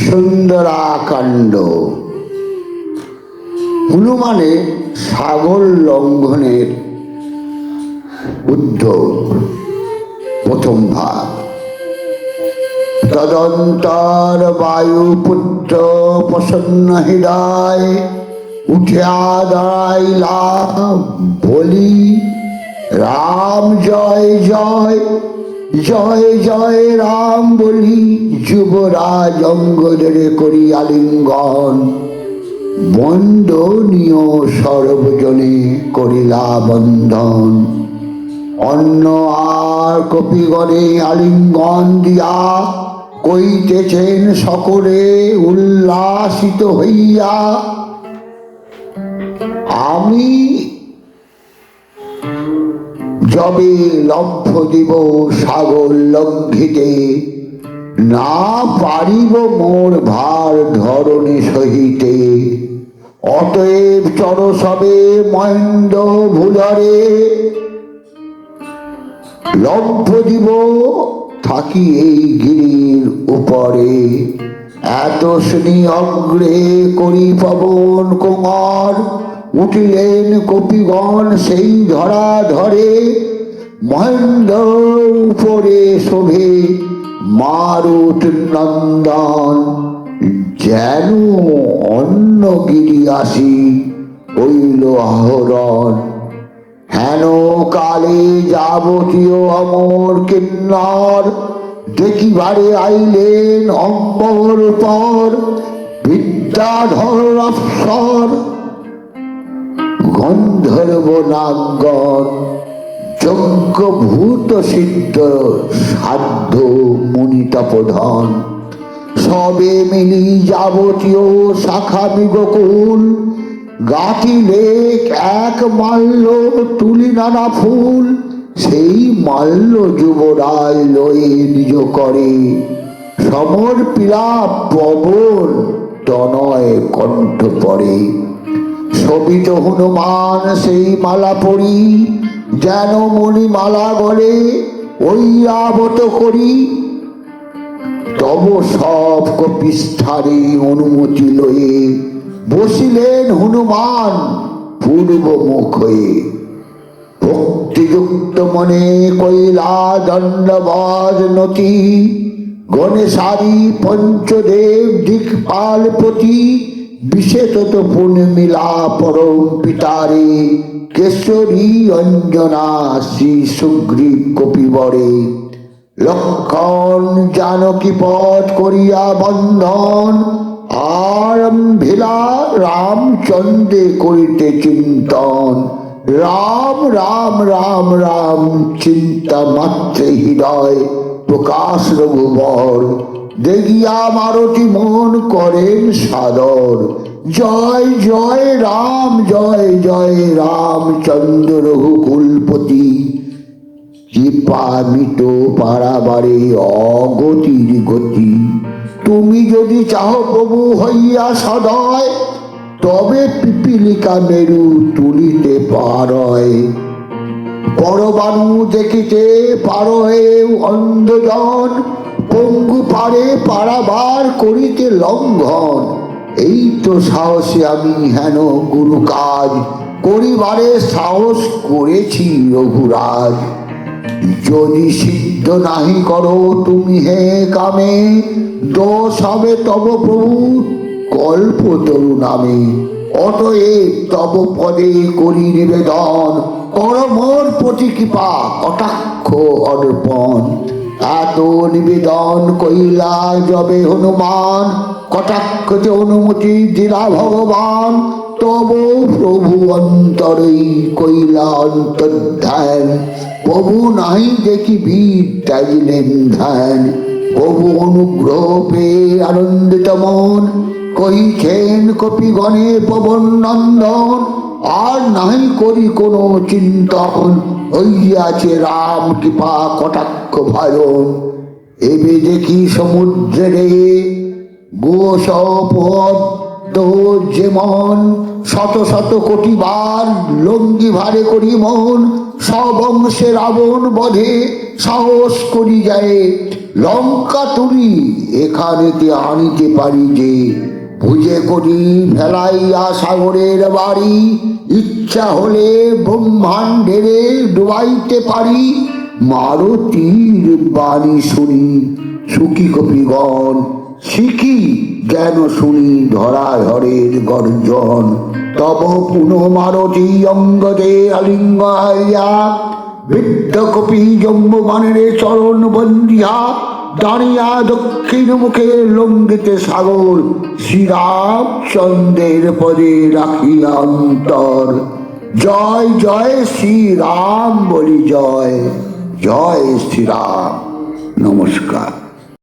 সুন্দরাকাণ্ড। হনুমানে সাগর লঙ্ঘনের উদ্যোগ। প্রথম ভাগ। তদন্তর বায়ুপুত্র প্রসন্ন হৃদয় উঠিয়া দাঁড়াইলা বলি, রাম জয় জয়, জয় জয় রাম বলি। যুবরাজ অঙ্গদের করি আলিঙ্গন, বন্দনীয় সর্বজনে করিলা বন্ধন। অন্য আর কপিগণে আলিঙ্গন দিয়া কইতেছেন সকলে উল্লাসিত হইয়া, আমি যবে লভ্য দিব সাগর লঙ্ঘিতে, না পারিব মোর ভার ধরণী সহিতে। অতএব চর সবে মহেন্দ্র ভূধরে, লভ্য দিব থাকি এই গিরির উপরে। এত শুনি অগ্রে করি পবন কুমার, উঠিলেন কপিগণ সেই ধরা ধরে। মহেন্দ্র উপরে শোভে মারুত নন্দন, যেন অন্য গিরি আসি হইল আহরণ। হেন কালে যাবতীয় অমর কিন্নর, দেখিবারে আইলেন অম্বর পর। বিদ্যাধর অপ্সর গন্ধর্ব নাগগণ, যজ্ঞভূত সিদ্ধ সাধ্য মুনি তপোধন। সবে মিলি যাবতীয় শাখা বিগকুল, গাঁথিলে এক মাল্য তুলি নানা ফুল। সেই মাল্য যুবরাজ লয়ে নিজ করে, সমর পীড়া পবন তনয় কণ্ঠ পড়ে। শোভিত হনুমান সেই মালা পরি, যেন মণিমালা গলে ঐরাবত করি। তব সব কপিষ্ঠারে অনুমতি লয়ে, বসিলেন হনুমান পূর্বমুখ হয়ে। ভক্তিযুক্ত মনে কইলা দণ্ডবাদ নতি, গণেশারি পঞ্চদেব দিকপালপতি। বিশেষত পূর্ণিমিলা পরম পিতারে, কেশরী অঞ্জনা শ্রী সুগ্রীব কপিবরে। লক্ষণ জানকী পথ করিয়া বন্ধন, আরম্ভিলা রামচন্দ্রে করিতে চিন্তন। রাম রাম রাম রাম চিন্তা মাত্রে হৃদয় প্রকাশ রঘুবর। দেখিয়া মারতি মন করেন সাদর, জয় জয় রাম, জয় জয় রামচন্দ্র রঘুকুলপতি। কৃপামিত পারাবারে অগতির গতি, তুমি যদি চাহ প্রভু হইয়া সদয়, তবে পিপিলিকা মেরু তুলিতে পারয়। পরমাণু দেখিতে পারয় অন্ধজন, পঙ্গু পারে পারাবার করিতে লঙ্ঘন। এই তো সাহসে আমি হেন গুরু কাজ, করিবারে সাহস করেছি রঘুরাজ। যদি সিদ্ধ নাহি করো তুমি হে কামে, দোষ হবে তব প্রভু কল্পতরু নামে। অতএব তব পদে করি নিবেদন, কর মোর প্রতি কৃপা কটাক্ষ অর্পণ। এত নিবেদন কইলা যবে হনুমান, কটাক্ষতে অনুমতি দিলা ভগবান। তব প্রভু অন্তরেই কইলা অন্তর্ধ্যান, প্রভু নাই দেখি বীর ত্যাজিলেন ধ্যান। প্রভু অনুগ্রহ পেয়ে আনন্দিত মন, কহিছেন কপিগণে পবন নন্দন। আর নাই করি কোনো চিন্তন, হইয়াছে রাম কৃপা কটাক্ষ ভয়ন। এবে দেখি সমুদ্রে গোসপদ্ম যেমন, শত শত কোটি বার লঙ্গি ভারে করি মন। সব অংশে রাবণ বধে সাহস করি যায়, লঙ্কা তুলি এখানেতে আনিতে পারি যে, ভুজে করি ভেলাইয়া সাগরের বাড়ি, ইচ্ছা হলে ব্রহ্মাণ্ডের ডুবাইতে পারি। মারুতির বাণী শুনি সুখী কপিগণ, শিখি জ্ঞান শুনি ধরাধরের গর্জন। তব পুনঃ মারতি অঙ্গদে আলিঙ্গাইয়া, বৃদ্ধ কপি জম্বমানের চরণ বন্দিয়া, দাঁড়িয়া দক্ষিণ মুখে লঙ্ঘিতে সাগর, শ্রীরামচন্দ্রের পদে রাখিয়া অন্তর। জয় জয় শ্রীরাম বলি, জয় জয় শ্রীরাম। নমস্কার।